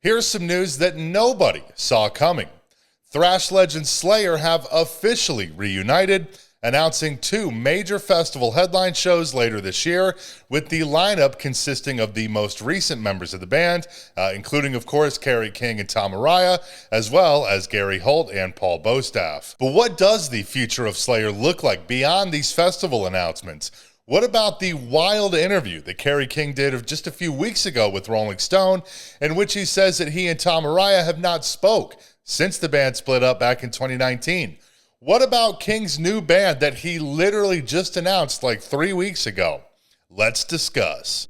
Here's some news that nobody saw coming. Thrash legend SLAYER have officially reunited, announcing 2 major festival headline shows later this year, with the lineup consisting of the most recent members of the band, including, of course, Kerry King and Araya, as well as Gary Holt and Paul Bostaph. But what does the future of SLAYER look like beyond these festival announcements? What about the wild interview that Kerry King did of just a few weeks ago with Rolling Stone, in which he says that he and Araya have not spoke since the band split up back in 2019? What about King's new band that he literally just announced like 3 weeks ago? Let's discuss.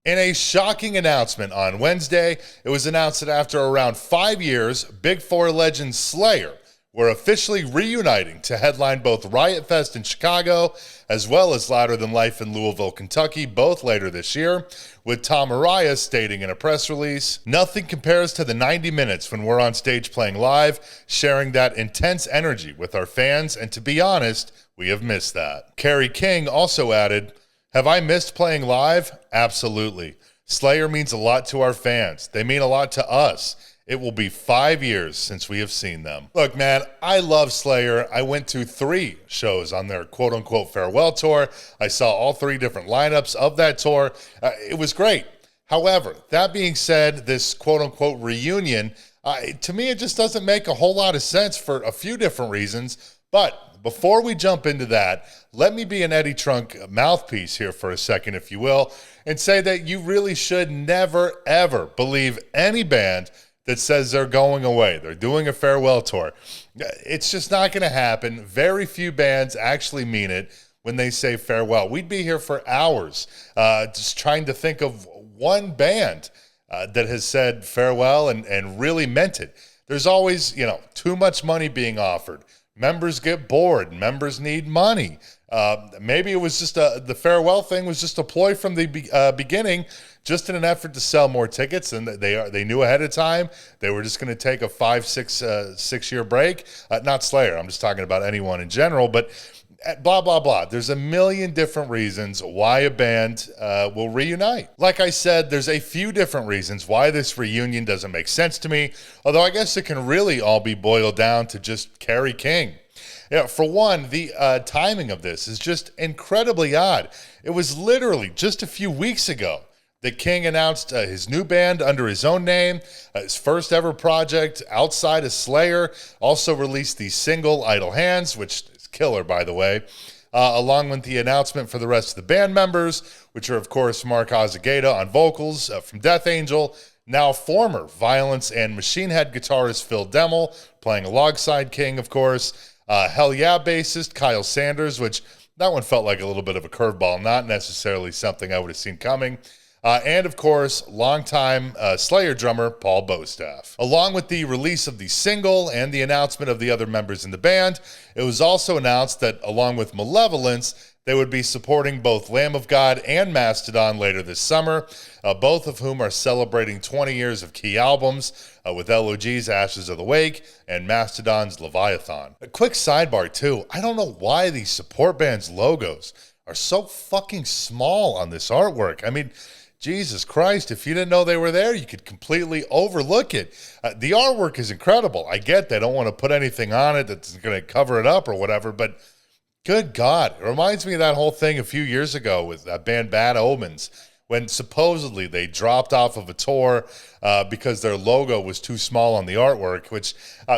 In a shocking announcement on Wednesday, it was announced that after around 5 years, Big Four legend SLAYER were officially reuniting to headline both Riot Fest in Chicago, as well as Louder Than Life in Louisville, Kentucky, both later this year, with Araya stating in a press release, "Nothing compares to the 90 minutes when we're on stage playing live, sharing that intense energy with our fans, and to be honest, we have missed that." Kerry King also added, "Have I missed playing live? Absolutely. SLAYER means a lot to our fans. They mean a lot to us. It will be 5 years since we have seen them." Look, man, I love SLAYER. I went to 3 shows on their quote-unquote farewell tour. I saw all 3 different lineups of that tour. It was great. However, that being said, this quote-unquote reunion, to me, it just doesn't make a whole lot of sense for a few different reasons. But before we jump into that, let me be an Eddie Trunk mouthpiece here for a second, if you will, and say that you really should never, ever believe any band that says they're going away, they're doing a farewell tour. It's just not going to happen. Very few bands actually mean it when they say farewell. We'd be here for hours just trying to think of one band that has said farewell and really meant it. There's always, too much money being offered. Members get bored. Members need money. Maybe it was just the farewell thing was just a ploy from the beginning, just in an effort to sell more tickets. And they knew ahead of time they were just going to take a 5-6 year break. Not SLAYER. I'm just talking about anyone in general. But blah, blah, blah. There's a million different reasons why a band will reunite. Like I said, there's a few different reasons why this reunion doesn't make sense to me, although I guess it can really all be boiled down to just Kerry King. For one, the timing of this is just incredibly odd. It was literally just a few weeks ago that King announced his new band under his own name, his first ever project outside of SLAYER, also released the single Idle Hands, which killer, by the way, along with the announcement for the rest of the band members, which are, of course, Mark Osegueda on vocals from Death Angel, now former Vio-lence and Machine Head guitarist Phil Demmel, playing alongside King, of course, Hellyeah bassist Kyle Sanders, which that one felt like a little bit of a curveball, not necessarily something I would have seen coming, and, of course, longtime SLAYER drummer Paul Bostaph. Along with the release of the single and the announcement of the other members in the band, it was also announced that, along with Malevolence, they would be supporting both Lamb of God and Mastodon later this summer, both of whom are celebrating 20 years of key albums, with LOG's Ashes of the Wake and Mastodon's Leviathan. A quick sidebar, too. I don't know why these support bands' logos are so fucking small on this artwork. I mean, Jesus Christ, if you didn't know they were there, you could completely overlook it. The artwork is incredible. I get they don't want to put anything on it that's going to cover it up or whatever, but good God. It reminds me of that whole thing a few years ago with that band Bad Omens, when supposedly they dropped off of a tour because their logo was too small on the artwork, which,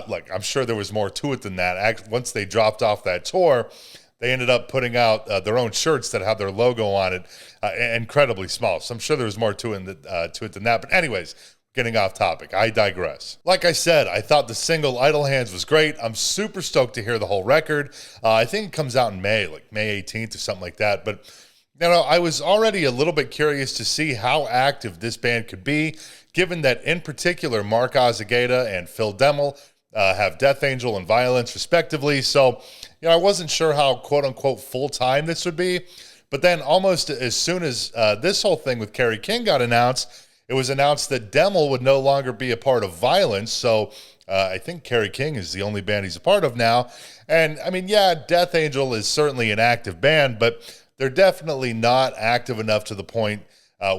look, I'm sure there was more to it than that. Once they dropped off that tour, they ended up putting out their own shirts that have their logo on it, incredibly small. So I'm sure there was more to it than that. But anyways, getting off topic, I digress. Like I said, I thought the single Idle Hands was great. I'm super stoked to hear the whole record. I think it comes out in May, like May 18th or something like that. But I was already a little bit curious to see how active this band could be, given that in particular Mark Osegueda and Phil Demmel have Death Angel and Vio-lence respectively. So, I wasn't sure how quote-unquote full-time this would be. But then almost as soon as this whole thing with Kerry King got announced, it was announced that Demmel would no longer be a part of Vio-lence. So I think Kerry King is the only band he's a part of now. And I mean, yeah, Death Angel is certainly an active band, but they're definitely not active enough to the point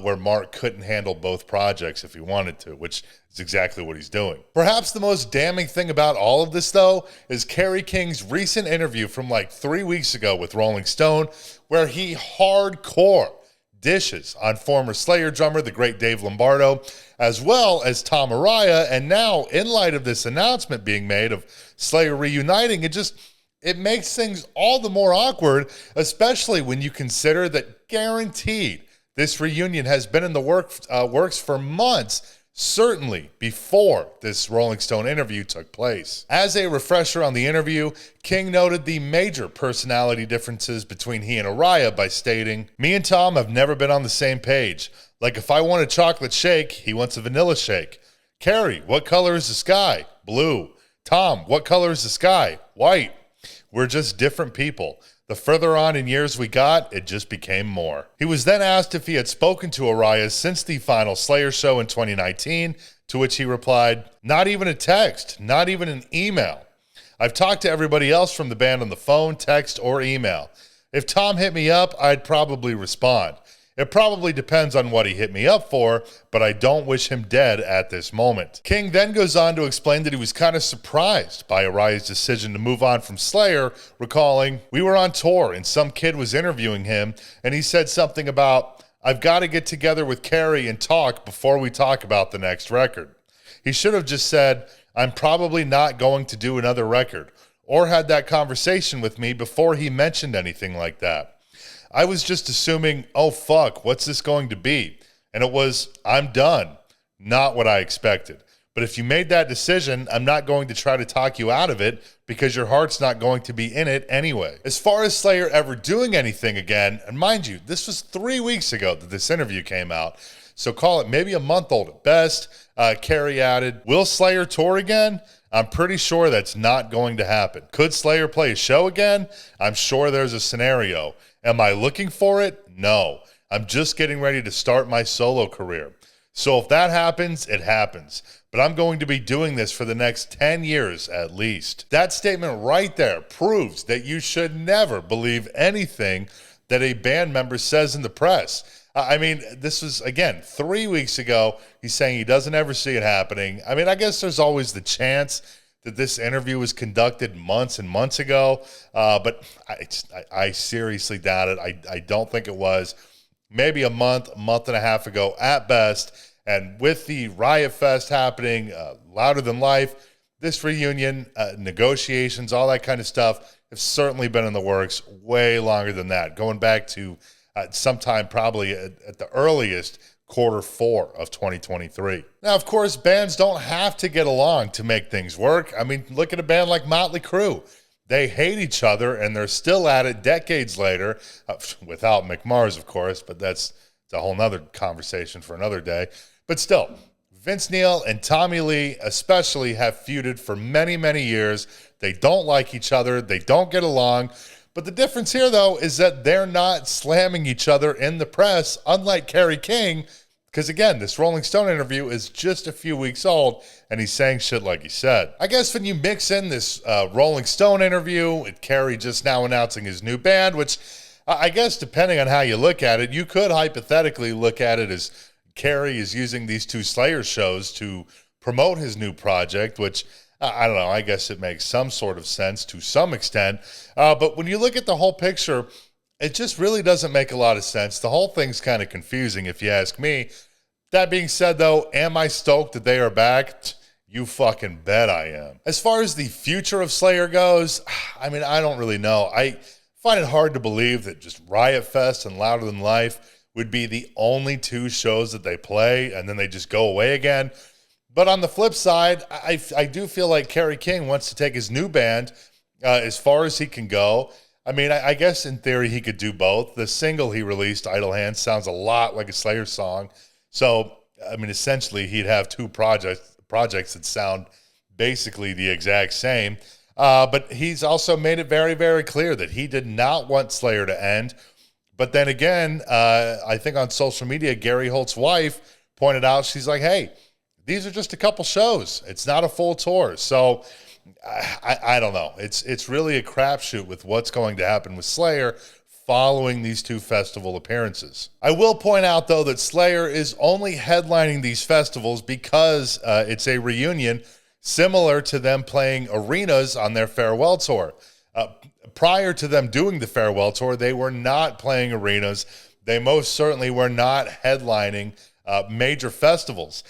where Mark couldn't handle both projects if he wanted to, which is exactly what he's doing. Perhaps the most damning thing about all of this, though, is Kerry King's recent interview from like 3 weeks ago with Rolling Stone, where he hardcore dishes on former Slayer drummer, the great Dave Lombardo, as well as Tom Araya. And now, in light of this announcement being made of Slayer reuniting, it makes things all the more awkward, especially when you consider that guaranteed this reunion has been in the works for months, certainly before this Rolling Stone interview took place. As a refresher on the interview, King noted the major personality differences between he and Araya by stating, "Me and Tom have never been on the same page. Like if I want a chocolate shake, he wants a vanilla shake. Kerry, what color is the sky? Blue. Tom, what color is the sky? White. We're just different people. The further on in years we got, it just became more." He was then asked if he had spoken to Araya since the final Slayer show in 2019, to which he replied, "Not even a text, not even an email. I've talked to everybody else from the band on the phone, text, or email. If Tom hit me up, I'd probably respond. It probably depends on what he hit me up for, but I don't wish him dead at this moment." King then goes on to explain that he was kind of surprised by Araya's decision to move on from Slayer, recalling, "We were on tour and some kid was interviewing him and he said something about, 'I've got to get together with Kerry and talk before we talk about the next record.' He should have just said, 'I'm probably not going to do another record,' or had that conversation with me before he mentioned anything like that. I was just assuming, oh fuck, what's this going to be? And it was, I'm done. Not what I expected. But if you made that decision, I'm not going to try to talk you out of it because your heart's not going to be in it anyway." As far as Slayer ever doing anything again, and mind you, this was 3 weeks ago that this interview came out, so call it maybe a month old at best, Kerry added, "Will Slayer tour again? I'm pretty sure that's not going to happen. Could Slayer play a show again? I'm sure there's a scenario. Am I looking for it? No. I'm just getting ready to start my solo career. So if that happens, it happens. But I'm going to be doing this for the next 10 years at least." That statement right there proves that you should never believe anything that a band member says in the press. I mean, this was, again, 3 weeks ago. He's saying he doesn't ever see it happening. I mean, I guess there's always the chance that this interview was conducted months and months ago, but I seriously doubt it. I don't think it was. Maybe a month and a half ago at best. And with the Riot Fest happening, Louder Than Life, this reunion, negotiations, all that kind of stuff have certainly been in the works way longer than that, going back to sometime probably at the earliest Q4 of 2023. Now, of course, bands don't have to get along to make things work. I mean, look at a band like Motley Crue. They hate each other, and they're still at it decades later, without Mick Mars, of course, but it's a whole nother conversation for another day. But still, Vince Neil and Tommy Lee especially have feuded for many, many years. They don't like each other. They don't get along. But the difference here, though, is that they're not slamming each other in the press, unlike Kerry King, because, again, this Rolling Stone interview is just a few weeks old, and he's saying shit like he said. I guess when you mix in this Rolling Stone interview, and Kerry just now announcing his new band, which I guess depending on how you look at it, you could hypothetically look at it as Kerry is using these two Slayer shows to promote his new project, which I don't know, I guess it makes some sort of sense to some extent. But when you look at the whole picture, it just really doesn't make a lot of sense. The whole thing's kind of confusing, if you ask me. That being said, though, am I stoked that they are back? You fucking bet I am. As far as the future of Slayer goes, I mean, I don't really know. I find it hard to believe that just Riot Fest and Louder Than Life would be the only two shows that they play, and then they just go away again. But on the flip side, I do feel like Kerry King wants to take his new band as far as he can go. I mean, I guess in theory he could do both. The single he released, Idle Hands, sounds a lot like a Slayer song. So, I mean, essentially he'd have two projects that sound basically the exact same. But he's also made it very, very clear that he did not want Slayer to end. But then again, I think on social media, Gary Holt's wife pointed out, she's like, hey, these are just a couple shows. It's not a full tour. So I don't know. It's really a crapshoot with what's going to happen with Slayer following these two festival appearances. I will point out, though, that Slayer is only headlining these festivals because it's a reunion similar to them playing arenas on their farewell tour. Prior to them doing the farewell tour, they were not playing arenas. They most certainly were not headlining major festivals.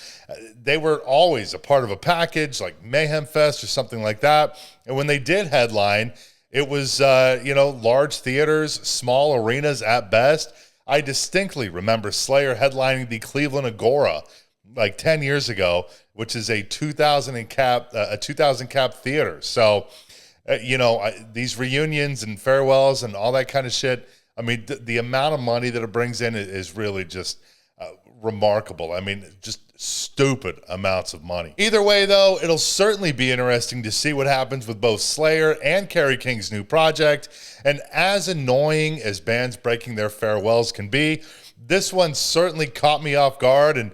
They were always a part of a package like Mayhem Fest or something like that. And when they did headline, it was, large theaters, small arenas at best. I distinctly remember Slayer headlining the Cleveland Agora like 10 years ago, which is a 2,000 cap theater. So, these reunions and farewells and all that kind of shit, I mean, the amount of money that it brings in is really just remarkable. I mean, just stupid amounts of money. Either way, though, it'll certainly be interesting to see what happens with both Slayer and Kerry King's new project. And as annoying as bands breaking their farewells can be, this one certainly caught me off guard. And,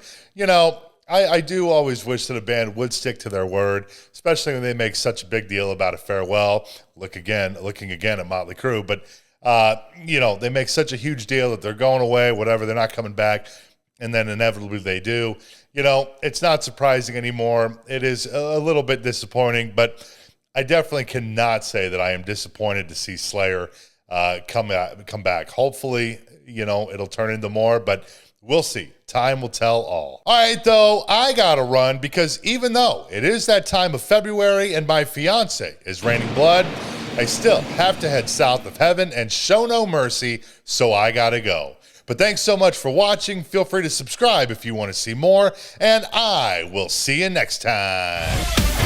I do always wish that a band would stick to their word, especially when they make such a big deal about a farewell. Looking again at Motley Crue, but they make such a huge deal that they're going away, whatever, they're not coming back, and then inevitably they do. It's not surprising anymore. It is a little bit disappointing, but I definitely cannot say that I am disappointed to see Slayer come back. Hopefully, it'll turn into more, but we'll see. Time will tell all. All right, though, I gotta run because even though it is that time of February and my fiance is raining blood, I still have to head south of heaven and show no mercy, so I gotta go. But thanks so much for watching. Feel free to subscribe if you want to see more, and I will see you next time.